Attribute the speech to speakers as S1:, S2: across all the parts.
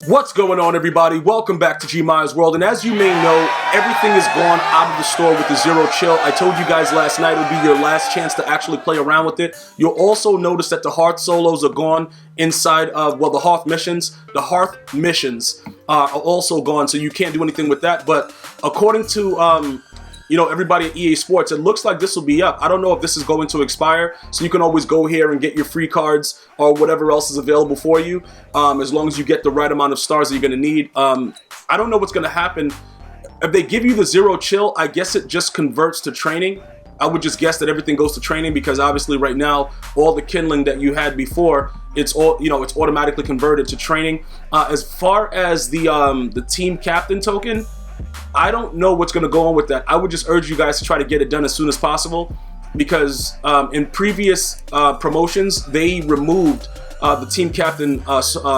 S1: What's going on, everybody? Welcome back to GmiasWorld, and as you may know, everything is gone out of the store with the Zero Chill. I told you guys last night it would be your last chance to actually play around with it. You'll also notice that the Hearth solos are gone inside of, well, the Hearth missions are also gone, so you can't do anything with that. But according to everybody at EA Sports, it looks like this will be up. I don't know if this is going to expire, so you can always go here and get your free cards or whatever else is available for you, as long as you get the right amount of stars that you're going to need. I don't know what's going to happen. If they give you the Zero Chill, I guess it just converts to training. I would just guess that everything goes to training, because obviously right now, all the Kindling that you had before, it's automatically converted to training. As far as the team captain token, I don't know what's going to go on with that. I would just urge you guys to try to get it done as soon as possible, because in previous promotions, they removed the team captain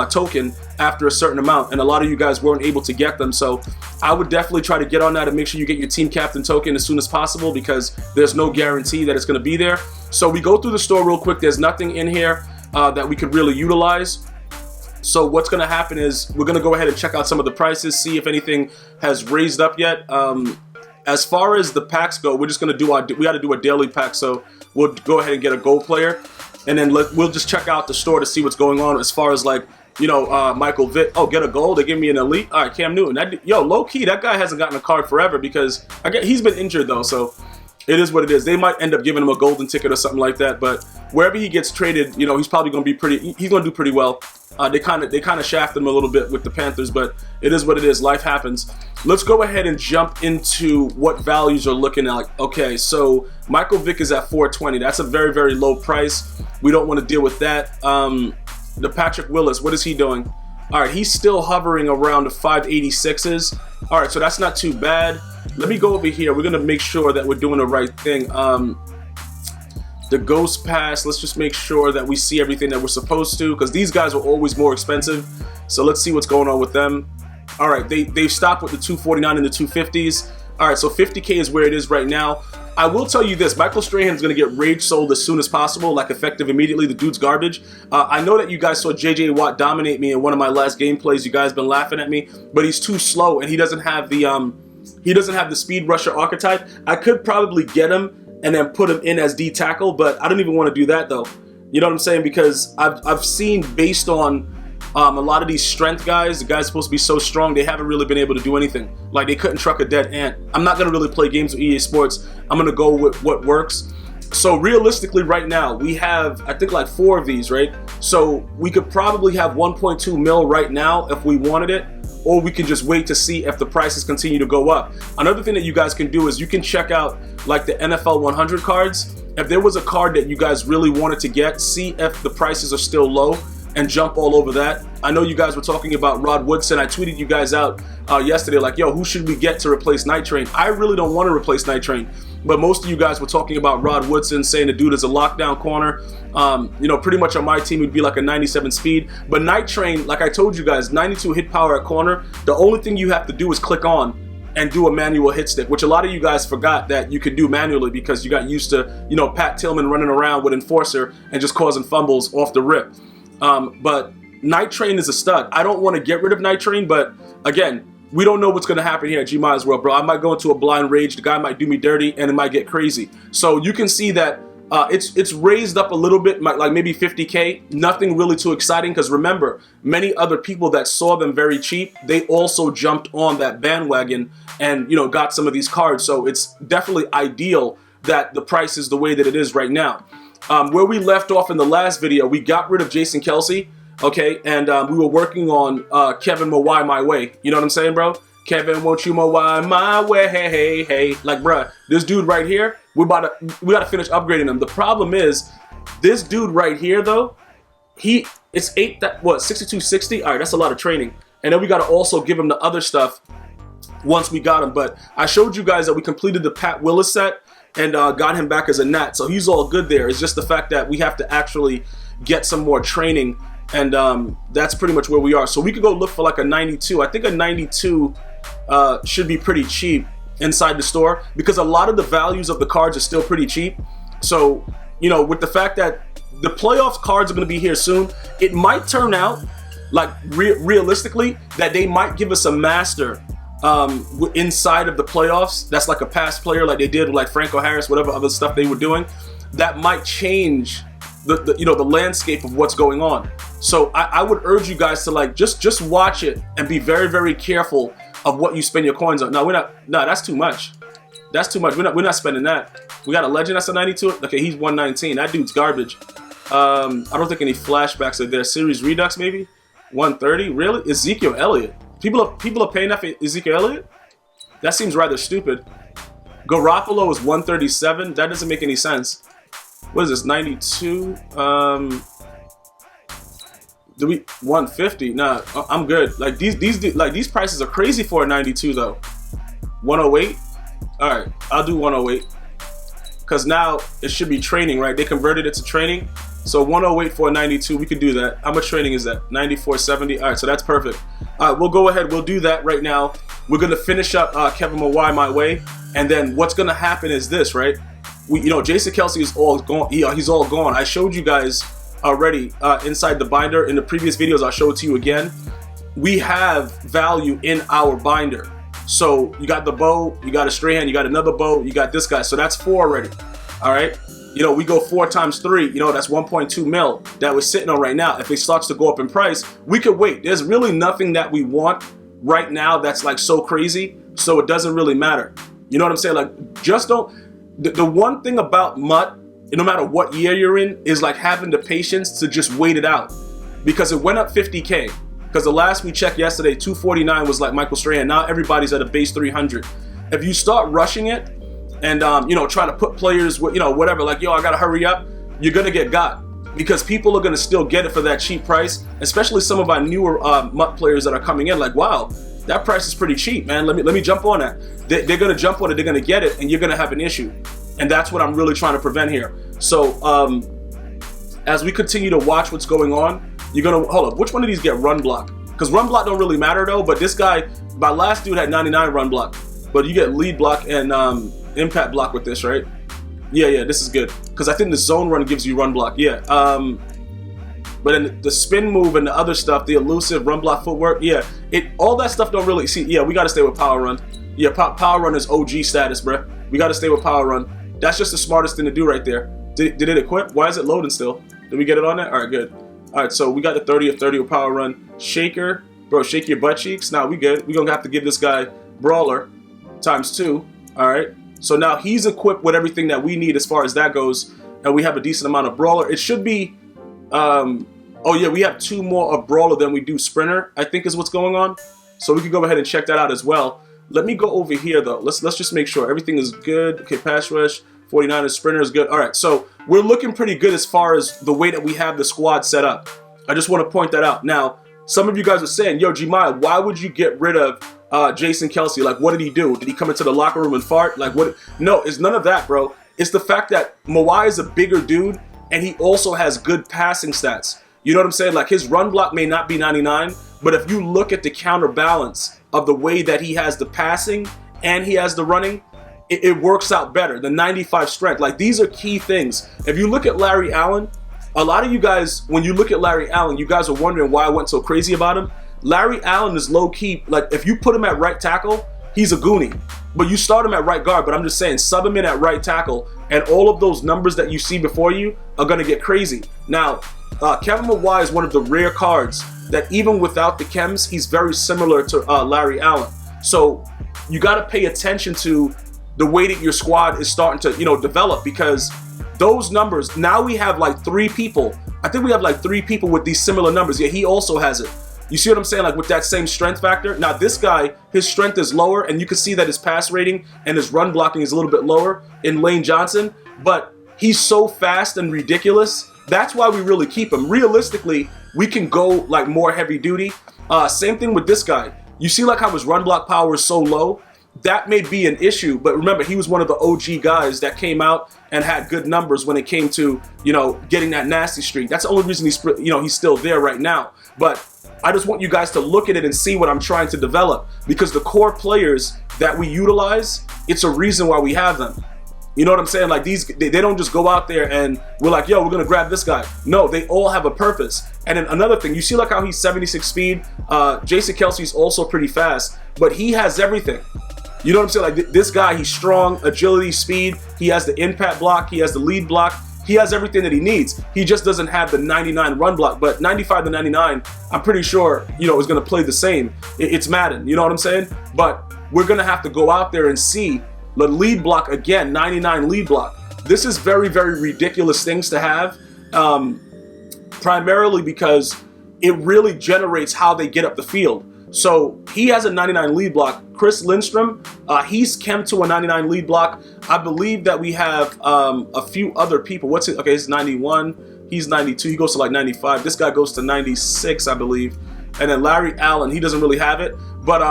S1: token after a certain amount, and a lot of you guys weren't able to get them. So I would definitely try to get on that and make sure you get your team captain token as soon as possible, because there's no guarantee that it's going to be there. So we go through the store real quick. There's nothing in here that we could really utilize. So what's going to happen is we're going to go ahead and check out some of the prices, see if anything has raised up yet. As far as the packs go, we're just going to do we got to do a daily pack, so we'll go ahead and get a gold player, and then we'll just check out the store to see what's going on as far as, like, Michael Vick. Oh, get a gold. They give me an elite. All right, Cam Newton. Low key, that guy hasn't gotten a card forever, because he's been injured though, so it is what it is. They might end up giving him a golden ticket or something like that, but wherever he gets traded, he's probably going to be he's going to do pretty well. They kind of shaft him a little bit with the Panthers, but it is what it is. Life happens. Let's go ahead and jump into what values are looking like. Okay, so Michael Vick is at 420. That's a very, very low price. We don't want to deal with that. The Patrick Willis, what is he doing? All right, he's still hovering around the 586s. All right, so that's not too bad. Let me go over here. We're going to make sure that we're doing the right thing. The Ghost Pass, let's just make sure that we see everything that we're supposed to, because these guys are always more expensive. So let's see what's going on with them. All right, they've stopped with the 249 and the 250s. All right, so 50K is where it is right now. I will tell you this, Michael Strahan's going to get rage sold as soon as possible, like effective immediately. The dude's garbage. I know that you guys saw JJ Watt dominate me in one of my last gameplays. You guys been laughing at me, but he's too slow, and he doesn't have the speed rusher archetype. I could probably get him and then put him in as D tackle, but I don't even want to do that though. You know what I'm saying? Because I've seen, based on a lot of these strength guys, the guys supposed to be so strong, they haven't really been able to do anything. Like, they couldn't truck a dead ant. I'm not gonna really play games with EA Sports. I'm gonna go with what works. So realistically right now, we have, I think, like 4 of these, right? So we could probably have 1.2 mil right now if we wanted it, or we can just wait to see if the prices continue to go up. Another thing that you guys can do is you can check out, like, the NFL 100 cards. If there was a card that you guys really wanted to get, see if the prices are still low and jump all over that. I know you guys were talking about Rod Woodson. I tweeted you guys out yesterday, like, yo, who should we get to replace Night Train? I really don't want to replace Night Train, but most of you guys were talking about Rod Woodson, saying the dude is a lockdown corner. Pretty much on my team would be like a 97 speed, but Night Train, like I told you guys, 92 hit power at corner. The only thing you have to do is click on and do a manual hit stick, which a lot of you guys forgot that you could do manually, because you got used to, Pat Tillman running around with Enforcer and just causing fumbles off the rip. But Night Train is a stud. I don't want to get rid of Night Train, but again, we don't know what's going to happen here at GmiasWorld, bro. I might go into a blind rage. The guy might do me dirty, and it might get crazy. So you can see that it's raised up a little bit, like maybe 50K. Nothing really too exciting, because remember, many other people that saw them very cheap, they also jumped on that bandwagon and, got some of these cards. So it's definitely ideal that the price is the way that it is right now. Where we left off in the last video, we got rid of Jason Kelsey, okay, and we were working on Kevin Mawai my way. You know what I'm saying, bro? Kevin, won't you Mawai my way? Hey. Like, bruh, this dude right here, we gotta finish upgrading him. The problem is, this dude right here though, it's 6260. All right, that's a lot of training, and then we gotta also give him the other stuff once we got him. But I showed you guys that we completed the Pat Willis set and got him back as a Nat, so he's all good there. It's just the fact that we have to actually get some more training, and that's pretty much where we are. So we could go look for like a 92. I think a 92 should be pretty cheap inside the store, because a lot of the values of the cards are still pretty cheap. So, with the fact that the playoffs cards are going to be here soon, it might turn out like realistically, that they might give us a master inside of the playoffs. That's like a past player, like they did with like Franco Harris, whatever other stuff they were doing. That might change the you know, the landscape of what's going on. So I would urge you guys to like just watch it and be very, very careful of what you spend your coins on. No, that's too much. That's too much. We're not spending that. We got a legend that's a 92. Okay, he's 119. That dude's garbage. I don't think any flashbacks are there. Series Redux maybe 130. Really? Ezekiel Elliott. People are paying that for Ezekiel Elliott? That seems rather stupid. Garoppolo is 137. That doesn't make any sense. What is this? 92. Do we 150? Nah, I'm good. Like these prices are crazy for a 92 though. 108. All right, I'll do 108 because now it should be training, right? They converted it to training, so 108 for a 92. We could do that. How much training is that? 94.70. All right, so that's perfect. All right, we'll go ahead. We'll do that right now. We're gonna finish up Kevin Mawai my way, and then what's gonna happen is this, right? Jason Kelce is all gone. He's all gone. I showed you guys already inside the binder in the previous videos. I'll show it to you again. We have value in our binder. So you got the bow, you got a Strahan, you got another bow, you got this guy. So that's 4 already. All right. We go 4 times 3. That's 1.2 mil that we're sitting on right now. If it starts to go up in price, we could wait. There's really nothing that we want right now that's like so crazy. So it doesn't really matter. You know what I'm saying? Like, just don't. The one thing about MUT, no matter what year you're in, is like having the patience to just wait it out, because it went up 50K. Because the last we checked yesterday, 249 was like Michael Strahan. Now everybody's at a base 300. If you start rushing it and try to put players with whatever, like, yo, I gotta hurry up, you're gonna get got, because people are gonna still get it for that cheap price. Especially some of our newer MUT players that are coming in, like, wow, that price is pretty cheap, man. Let me jump on that. They're gonna jump on it. They're gonna get it, and you're gonna have an issue. And that's what I'm really trying to prevent here. So as we continue to watch what's going on, you're gonna hold up. Which one of these get run block? Because run block don't really matter though. But this guy, my last dude had 99 run block, but you get lead block and impact block with this, right? Yeah, this is good, because I think the zone run gives you run block. Yeah. But then the spin move and the other stuff, the elusive run block footwork, yeah, all that stuff don't really see. Yeah, we got to stay with power run. Yeah, power run is OG status, bruh. We got to stay with power run. That's just the smartest thing to do right there. Did it equip? Why is it loading still? Did we get it on there? All right, good. All right, so we got the 30 of 30 with power run. Shaker, bro, shake your butt cheeks. Now we good. We're gonna have to give this guy Brawler times 2. All right, so now he's equipped with everything that we need as far as that goes, and we have a decent amount of Brawler. It should be, oh yeah, we have 2 more of Brawler than we do Sprinter, I think is what's going on. So we can go ahead and check that out as well. Let me go over here though. Let's just make sure everything is good. Okay, pass rush, 49ers, Sprinter is good. All right, so we're looking pretty good as far as the way that we have the squad set up. I just want to point that out. Now, some of you guys are saying, yo, Gmia, why would you get rid of Jason Kelce? Like, what did he do? Did he come into the locker room and fart? Like, what? No, it's none of that, bro. It's the fact that Mawai is a bigger dude, and he also has good passing stats. You know what I'm saying? Like, his run block may not be 99, but if you look at the counterbalance of the way that he has the passing and he has the running, it works out better. The 95 strength, like, these are key things. If you look at Larry Allen, a lot of you guys, when you look at Larry Allen, you guys are wondering why I went so crazy about him. Larry Allen is low-key, like, if you put him at right tackle, he's a goonie. But you start him at right guard, but I'm just saying, sub him in at right tackle, and all of those numbers that you see before you are going to get crazy. Now, Kevin Mawai is one of the rare cards that even without the chems, he's very similar to Larry Allen. So you got to pay attention to the way that your squad is starting to, develop, because those numbers, now we have like 3 people. I think we have like 3 people with these similar numbers. Yeah, he also has it. You see what I'm saying? Like, with that same strength factor. Now this guy, his strength is lower, and you can see that his pass rating and his run blocking is a little bit lower in Lane Johnson, but he's so fast and ridiculous. That's why we really keep him. Realistically, we can go like more heavy duty. Same thing with this guy. You see like how his run block power is so low? That may be an issue, but remember, he was one of the OG guys that came out and had good numbers when it came to, getting that nasty streak. That's the only reason he's still there right now. But I just want you guys to look at it and see what I'm trying to develop, because the core players that we utilize, it's a reason why we have them. You know what I'm saying? Like they don't just go out there and we're like, yo, we're gonna grab this guy. No, they all have a purpose. And then another thing, you see like how he's 76 speed. Jason Kelsey's also pretty fast, but he has everything. You know what I'm saying? Like this guy, he's strong, agility, speed. He has the impact block. He has the lead block. He has everything that he needs. He just doesn't have the 99 run block, but 95 to 99, I'm pretty sure, you know, is gonna play the same. It's Madden, you know what I'm saying? But we're gonna have to go out there and see the lead block again, 99 lead block. This is very, very ridiculous things to have, primarily because it really generates how they get up the field. So he has a 99 lead block. Chris Lindstrom, he's chem to a 99 lead block. I believe that we have a few other people. What's it? Okay, it's 91. He's 92. He goes to like 95. This guy goes to 96, I believe. And then Larry Allen, he doesn't really have it. But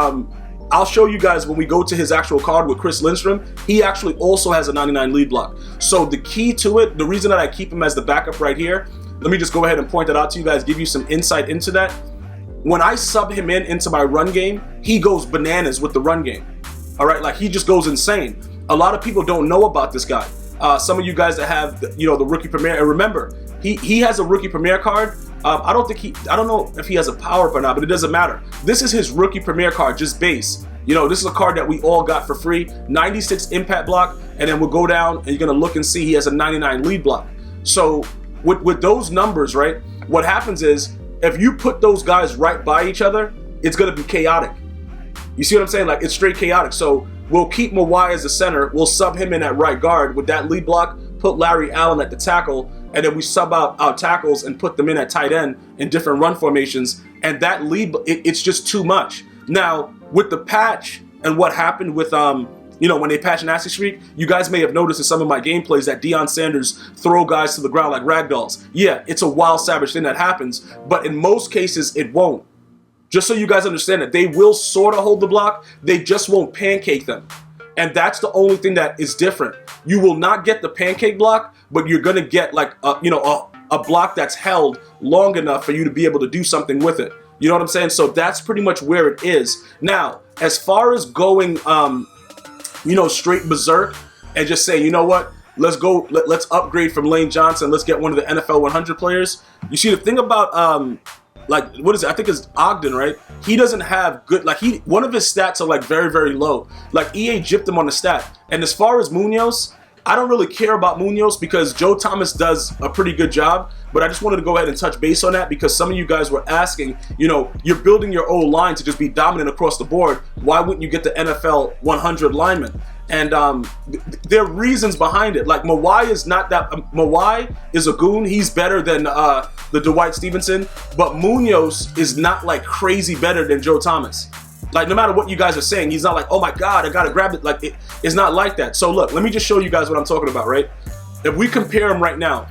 S1: I'll show you guys when we go to his actual card with Chris Lindstrom. He actually also has a 99 lead block. So the key to it, the reason that I keep him as the backup right here, let me just go ahead and point that out to you guys, give you some insight into that. When I sub him into my run game, he goes bananas with the run game. All right, like he just goes insane. A lot of people don't know about this guy. Some of you guys that have, you know, the rookie premier, and remember, he has a rookie premier card. I don't know if he has a power up or not, but it doesn't matter. This is his rookie premier card, just base. You know, this is a card that we all got for free. 96 impact block, and then we'll go down and you're gonna look and see he has a 99 lead block. So with those numbers, right, what happens is if you put those guys right by each other, it's gonna be chaotic. You see what I'm saying? Like it's straight chaotic. So we'll keep Mawai as the center. We'll sub him in at right guard with that lead block, put Larry Allen at the tackle, and then we sub out our tackles and put them in at tight end in different run formations. And that lead, it's just too much. Now, with the patch and what happened with, you know, when they patched Nasty Streak, you guys may have noticed in some of my gameplays that Deion Sanders throw guys to the ground like ragdolls. Yeah, it's a wild, savage thing that happens, but in most cases, it won't. Just so you guys understand that they will sort of hold the block, they just won't pancake them. And that's the only thing that is different. You will not get the pancake block, but you're gonna get like a block that's held long enough for you to be able to do something with it. You know what I'm saying? So that's pretty much where it is. Now, as far as going, you know, straight berserk and just say, you know what, let's go, let's upgrade from Lane Johnson. Let's get one of the NFL 100 players. You see, the thing about, like, what is it? I think it's Ogden, right? He doesn't have good, like one of his stats are like very, very low. Like EA gypped him on the stat. And as far as Munoz, I don't really care about Munoz because Joe Thomas does a pretty good job, but I just wanted to go ahead and touch base on that because some of you guys were asking, you know, you're building your O-line to just be dominant across the board. Why wouldn't you get the NFL 100 lineman? And there are reasons behind it. Like Mawai is not that, Mawai is a goon. He's better than the Dwight Stevenson, but Munoz is not like crazy better than Joe Thomas. Like, no matter what you guys are saying, he's not like, oh my God, I gotta grab it. Like, it's not like that. So look, let me just show you guys what I'm talking about, right? If we compare him right now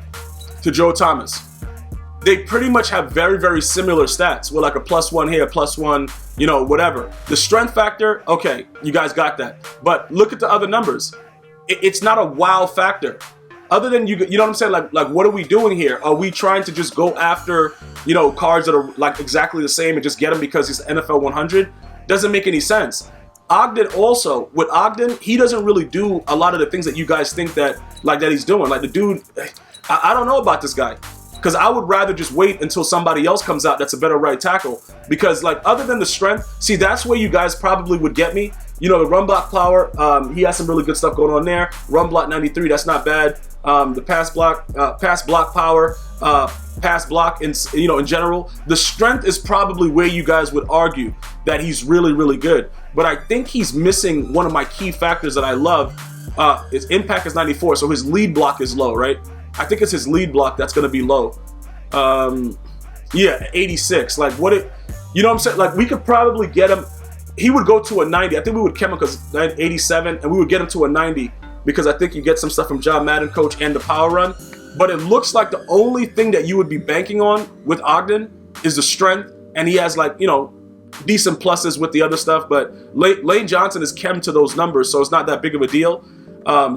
S1: to Joe Thomas, they pretty much have very, very similar stats. With like a +1 here, +1, you know, whatever. The strength factor, okay, you guys got that. But look at the other numbers. It's not a wow factor. Other than you know what I'm saying? Like, what are we doing here? Are we trying to just go after, you know, cards that are like exactly the same and just get him because he's NFL 100? Doesn't make any sense. Ogden also, with Ogden, he doesn't really do a lot of the things that you guys think that he's doing. Like the dude, I don't know about this guy. Because I would rather just wait until somebody else comes out that's a better right tackle. Because like other than the strength, see that's where you guys probably would get me. You know, the run block power, he has some really good stuff going on there. Run block 93, that's not bad. The pass block power, pass block, in general. The strength is probably where you guys would argue that he's really, really good. But I think he's missing one of my key factors that I love. His impact is 94, so his lead block is low, right? I think it's his lead block that's gonna be low. Yeah, 86. Like what it, you know what I'm saying? Like we could probably get him. He would go to a 90. I think we would chem him because 87, and we would get him to a 90 because I think you get some stuff from John Madden coach and the power run. But it looks like the only thing that you would be banking on with Ogden is the strength, and he has like, you know, decent pluses with the other stuff. But Lane Johnson is chem to those numbers, so it's not that big of a deal.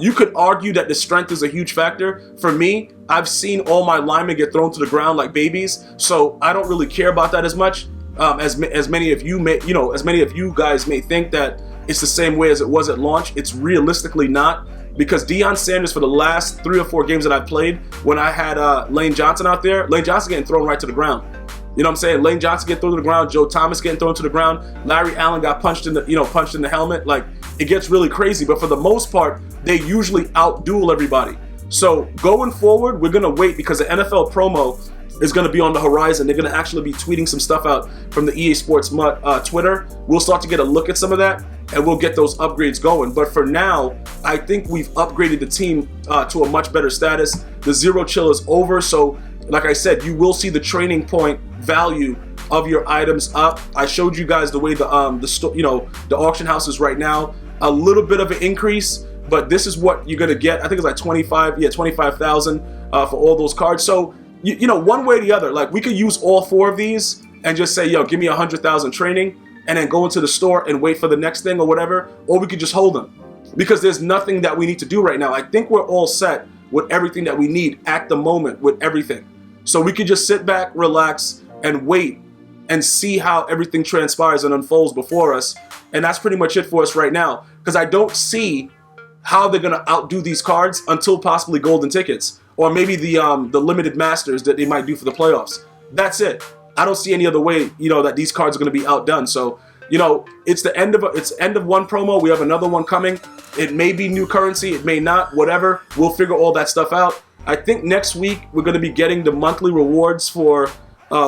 S1: You could argue that the strength is a huge factor. For me, I've seen all my linemen get thrown to the ground like babies, so I don't really care about that as much. As many of you may, as many of you guys may think that it's the same way as it was at launch. It's realistically not. because Deion Sanders, for the last 3 or 4 games that I've played, when I had Lane Johnson out there, Lane Johnson getting thrown right to the ground. You know what I'm saying? Lane Johnson getting thrown to the ground, Joe Thomas getting thrown to the ground, Larry Allen got punched in the helmet. Like, it gets really crazy, but for the most part, they usually out-duel everybody. So going forward, we're gonna wait because the NFL promo is going to be on the horizon. They're going to actually be tweeting some stuff out from the EA Sports Twitter. We'll start to get a look at some of that, and we'll get those upgrades going. But for now, I think we've upgraded the team to a much better status. The zero chill is over, so like I said, you will see the training point value of your items up. I showed you guys the way the auction house is right now. A little bit of an increase, but this is what you're going to get. I think it's like 25,000 for all those cards. So you know, one way or the other, like we could use all 4 of these and just say, yo, give me 100,000 training and then go into the store and wait for the next thing or whatever, or we could just hold them because there's nothing that we need to do right now. I think we're all set with everything that we need at the moment with everything. So we could just sit back, relax, and wait and see how everything transpires and unfolds before us. And that's pretty much it for us right now, because I don't see how they're going to outdo these cards until possibly golden tickets. Or maybe the limited masters that they might do for the playoffs. That's it. I don't see any other way, you know, that these cards are going to be outdone. So, you know, it's the end of one promo. We have another one coming. It may be new currency. It may not. Whatever. We'll figure all that stuff out. I think next week we're going to be getting the monthly rewards for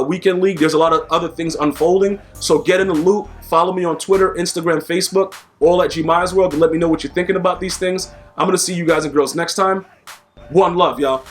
S1: Weekend League. There's a lot of other things unfolding. So get in the loop. Follow me on Twitter, Instagram, Facebook, all at GmiasWorld, and let me know what you're thinking about these things. I'm going to see you guys and girls next time. One love, y'all.